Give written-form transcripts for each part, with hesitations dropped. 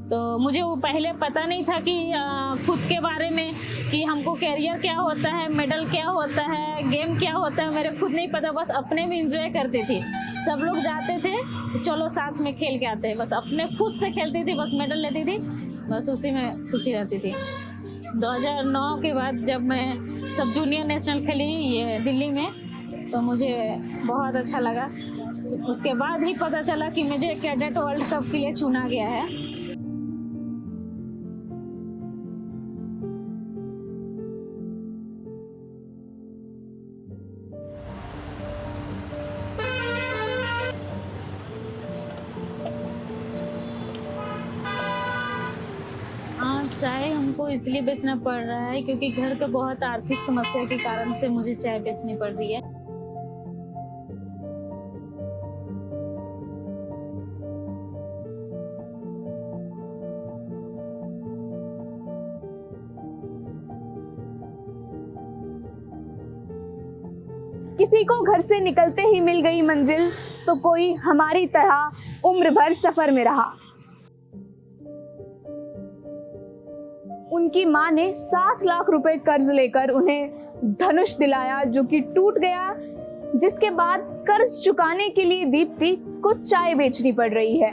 तो मुझे वो पहले पता नहीं था कि खुद के बारे में कि हमको कैरियर क्या होता है, मेडल क्या होता है, गेम क्या होता है, मेरे खुद नहीं पता। बस अपने में एंजॉय करती थी। सब लोग जाते थे तो चलो साथ में खेल के आते हैं, बस अपने खुद से खेलती थी, बस मेडल लेती थी, बस उसी में खुशी रहती थी। 2009 के बाद जब मैं सब जूनियर नेशनल खेली ये दिल्ली में, तो मुझे बहुत अच्छा लगा। उसके बाद ही पता चला कि मुझे कैडेट वर्ल्ड कप के लिए चुना गया है। चाय हमको इसलिए बेचना पड़ रहा है क्योंकि घर के बहुत आर्थिक समस्या के कारण से मुझे चाय बेचनी पड़ रही है। किसी को घर से निकलते ही मिल गई मंजिल, तो कोई हमारी तरह उम्र भर सफर में रहा। उनकी मां ने 7 लाख रुपए कर्ज लेकर उन्हें धनुष दिलाया, जो कि टूट गया, जिसके बाद कर्ज चुकाने के लिए दीप्ति को चाय बेचनी पड़ रही है।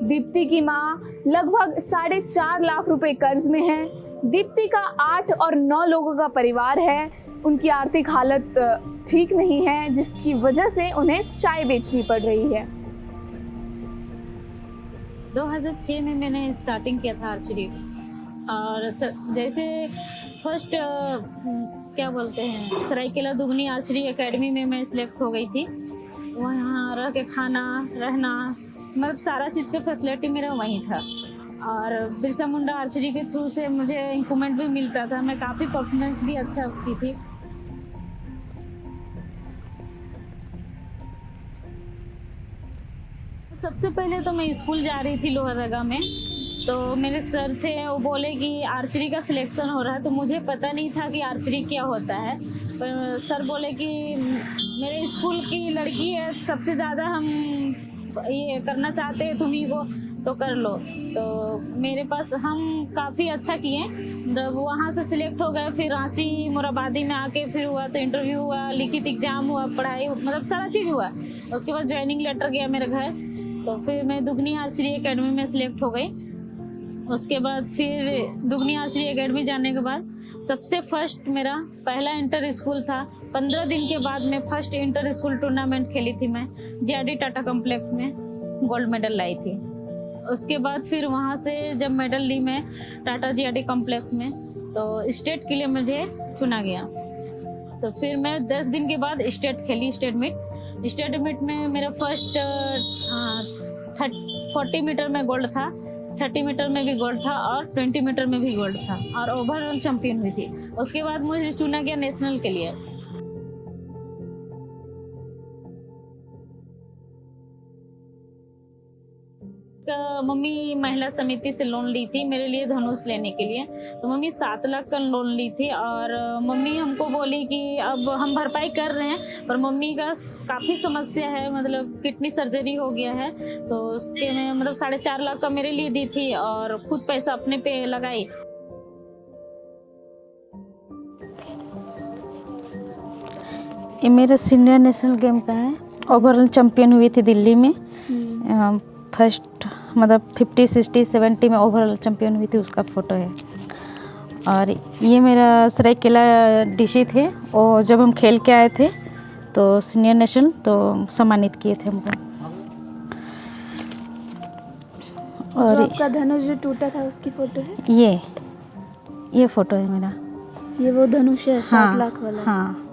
दीप्ति की मां लगभग 4.5 लाख रुपए कर्ज में है। दीप्ति का 8 और 9 लोगों का परिवार है। उनकी आर्थिक हालत ठीक नहीं है, जिसकी वजह से उन्हें चाय बेचनी पड़ रही है। 2006 में मैंने स्टार्टिंग किया था आर्चरी, और जैसे फर्स्ट क्या बोलते हैं सरायकेला दुगनी आर्चरी एकेडमी में मैं सिलेक्ट हो गई थी। वहाँ रह के खाना रहना मतलब सारा चीज़ का फैसिलिटी मेरा वहीं था, और बिरसा मुंडा आर्चरी के थ्रू से मुझे इंक्रीमेंट भी मिलता था। मैं काफ़ी परफॉर्मेंस भी अच्छा की थी। सबसे पहले तो मैं स्कूल जा रही थी लोहरदगा में, तो मेरे सर थे, वो बोले कि आर्चरी का सिलेक्शन हो रहा है। तो मुझे पता नहीं था कि आर्चरी क्या होता है, पर सर बोले कि मेरे स्कूल की लड़की है, सबसे ज़्यादा हम ये करना चाहते हैं तुम्ही को, तो कर लो। तो मेरे पास हम काफ़ी अच्छा किए, जब वहाँ से सिलेक्ट हो गए। फिर रांची मुराबादी में आके फिर हुआ, तो इंटरव्यू हुआ, लिखित एग्जाम हुआ, पढ़ाई मतलब सारा चीज़ हुआ। उसके बाद ज्वाइनिंग लेटर गया मेरे घर, तो फिर मैं दुगनी आर्चरी एकेडमी में सिलेक्ट हो गई। उसके बाद फिर दुगनी आर्चरी एकेडमी जाने के बाद सबसे फर्स्ट मेरा पहला इंटर स्कूल था। 15 दिन के बाद मैं फर्स्ट इंटर स्कूल टूर्नामेंट खेली थी। मैं जीआरडी टाटा कॉम्प्लेक्स में गोल्ड मेडल लाई थी। उसके बाद फिर वहाँ से जब मेडल ली मैं टाटा जीआरडी कॉम्प्लेक्स में, तो स्टेट के लिए मुझे चुना गया। तो फिर मैं 10 दिन के बाद स्टेट खेली, स्टेट मीट में मेरा फर्स्ट 40 मीटर में गोल्ड था, 30 मीटर में भी गोल्ड था, और 20 मीटर में भी गोल्ड था, और ओवरऑल चैंपियन हुई थी। उसके बाद मुझे चुना गया नेशनल के लिए। मम्मी महिला समिति से लोन ली थी मेरे लिए धनुष लेने के लिए। तो मम्मी 7 लाख का लोन ली थी, और मम्मी हमको बोली कि अब हम भरपाई कर रहे हैं, पर मम्मी का काफ़ी समस्या है, मतलब किडनी सर्जरी हो गया है। तो उसके में मतलब 4.5 लाख का मेरे लिए दी थी, और खुद पैसा अपने पे लगाई। ये मेरा सीनियर नेशनल गेम का है। ओवरऑल चैंपियन हुई थी दिल्ली में। फर्स्ट मतलब 50, 60, 70 में ओवरऑल चैंपियन हुई थी, उसका फ़ोटो है। और ये मेरा सरायकेला डीसी थे, और जब हम खेल के आए थे तो सीनियर नेशनल तो सम्मानित किए थे हमको। और जो आपका धनुष जो टूटा था उसकी फ़ोटो है? ये फ़ोटो है मेरा। ये वो धनुष है 7 लाख वाला? हाँ।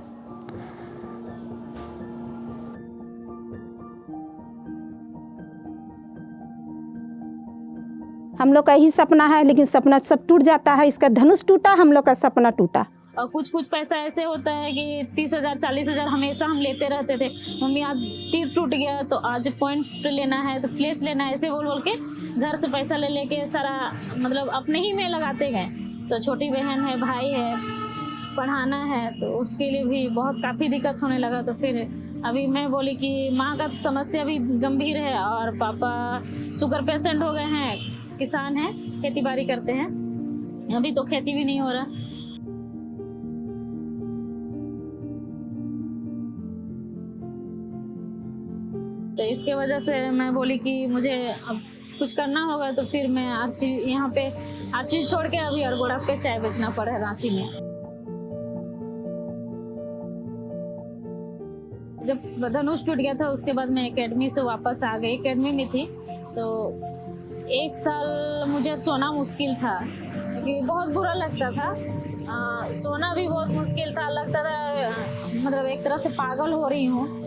हम लोग का यही सपना है, लेकिन सपना सब टूट जाता है। इसका धनुष टूटा, हम लोग का सपना टूटा। और कुछ पैसा ऐसे होता है कि 30,000 40,000 हमेशा हम लेते रहते थे। मम्मी आज तीर टूट गया तो आज पॉइंट लेना है, तो फ्लेच लेना है, ऐसे बोल के घर से पैसा लेके सारा मतलब अपने ही में लगाते गए। तो छोटी बहन है, भाई है, पढ़ाना है, तो उसके लिए भी बहुत काफ़ी दिक्कत होने लगा। तो फिर अभी मैं बोली कि माँ का समस्या भी गंभीर है और पापा शुगर पेशेंट हो गए हैं, किसान हैं, खेती बाड़ी करते हैं, अभी तो खेती भी नहीं हो रहा। तो इसके वजह से मैं बोली कि मुझे अब कुछ करना होगा, तो फिर मैं यहाँ पे हर चीज़ छोड़ के अभी अरगोड़ा पे चाय बेचना पड़ा रांची में। जब धनुष टूट गया था उसके बाद मैं एकेडमी से वापस आ गई। एकेडमी में थी तो 1 साल मुझे सोना मुश्किल था, क्योंकि बहुत बुरा लगता था। सोना भी बहुत मुश्किल था, लगता था मतलब एक तरह से पागल हो रही हूँ।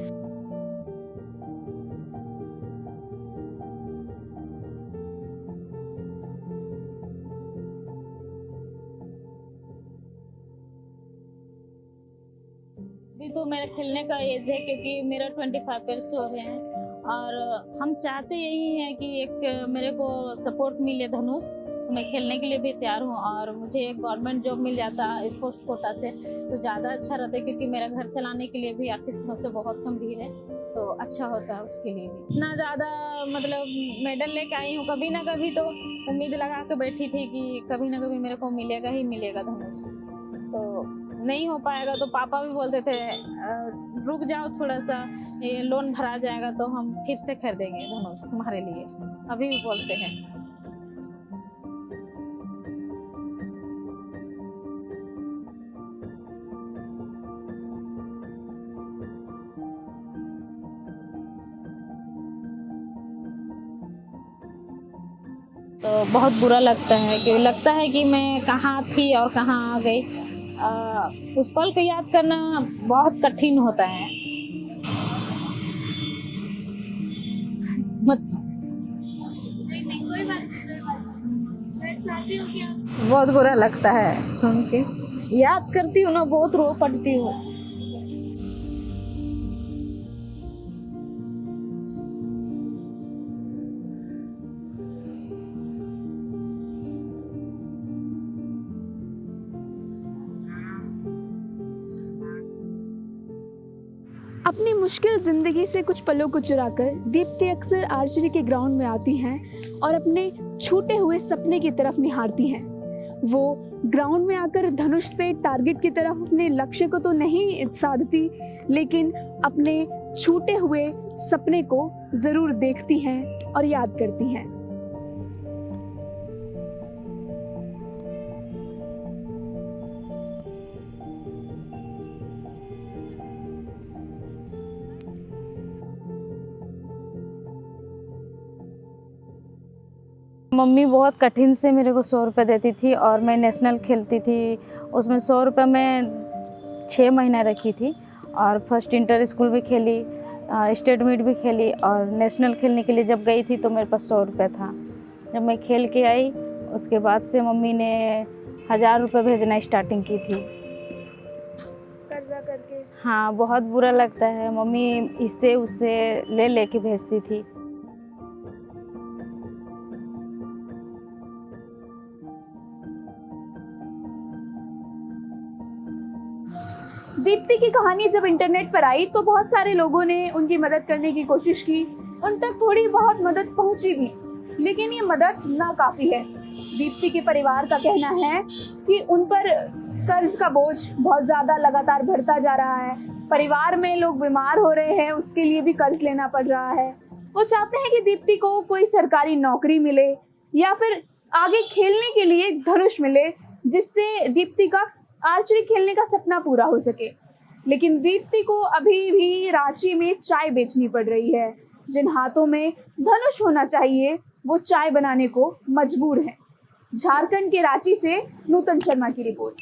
अभी तो मेरा खेलने का एज है, क्योंकि मेरा 25 ईयर्स हो रहे हैं और हम चाहते यही हैं कि एक मेरे को सपोर्ट मिले धनुष, तो मैं खेलने के लिए भी तैयार हूँ। और मुझे एक गवर्नमेंट जॉब मिल जाता स्पोर्ट्स कोटा से तो ज़्यादा अच्छा रहता है, क्योंकि मेरा घर चलाने के लिए भी आर्थिक समस्या बहुत गंभीर है, तो अच्छा होता है उसके लिए भी। इतना ज़्यादा मतलब मेडल लेके आई हूँ, कभी ना कभी तो उम्मीद लगा के बैठी थी कि कभी ना कभी मेरे को मिलेगा ही मिलेगा धनुष। तो नहीं हो पाएगा तो पापा भी बोलते थे रुक जाओ थोड़ा सा, ये लोन भरा जाएगा तो हम फिर से खरीदेंगे धनुष तुम्हारे लिए, अभी भी बोलते हैं। तो बहुत बुरा लगता है कि मैं कहाँ थी और कहाँ आ गई। उस पल को याद करना बहुत कठिन होता है। बहुत बुरा लगता है सुन के, याद करती हूँ ना बहुत रो पड़ती हूँ। अपनी मुश्किल ज़िंदगी से कुछ पलों को चुराकर दीप्ति अक्सर आर्चरी के ग्राउंड में आती हैं और अपने छूटे हुए सपने की तरफ निहारती हैं। वो ग्राउंड में आकर धनुष से टारगेट की तरफ अपने लक्ष्य को तो नहीं साधती, लेकिन अपने छूटे हुए सपने को ज़रूर देखती हैं और याद करती हैं। मम्मी बहुत कठिन से मेरे को 100 रुपये देती थी और मैं नेशनल खेलती थी, उसमें 100 रुपये मैं 6 महीना रखी थी और फर्स्ट इंटर स्कूल भी खेली, स्टेट मीट भी खेली और नेशनल खेलने के लिए जब गई थी तो मेरे पास 100 रुपये था। जब मैं खेल के आई उसके बाद से मम्मी ने 1000 रुपये भेजना स्टार्टिंग की थी कर्जा करके। हाँ, बहुत बुरा लगता है। मम्मी इससे उससे ले के भेजती थी। दीप्ति की कहानी जब इंटरनेट पर आई तो बहुत सारे लोगों ने उनकी मदद करने की कोशिश की, उन तक थोड़ी बहुत मदद पहुंची भी, लेकिन ये मदद नाकाफी है। दीप्ति के परिवार का कहना है कि उन पर कर्ज का बोझ बहुत ज़्यादा लगातार बढ़ता जा रहा है। परिवार में लोग बीमार हो रहे हैं, उसके लिए भी कर्ज लेना पड़ रहा है। वो चाहते हैं कि दीप्ति को कोई सरकारी नौकरी मिले या फिर आगे खेलने के लिए धनुष मिले, जिससे दीप्ति का आर्चरी खेलने का सपना पूरा हो सके। लेकिन दीप्ति को अभी भी रांची में चाय बेचनी पड़ रही है। जिन हाथों में धनुष होना चाहिए वो चाय बनाने को मजबूर हैं। झारखंड के रांची से नूतन शर्मा की रिपोर्ट।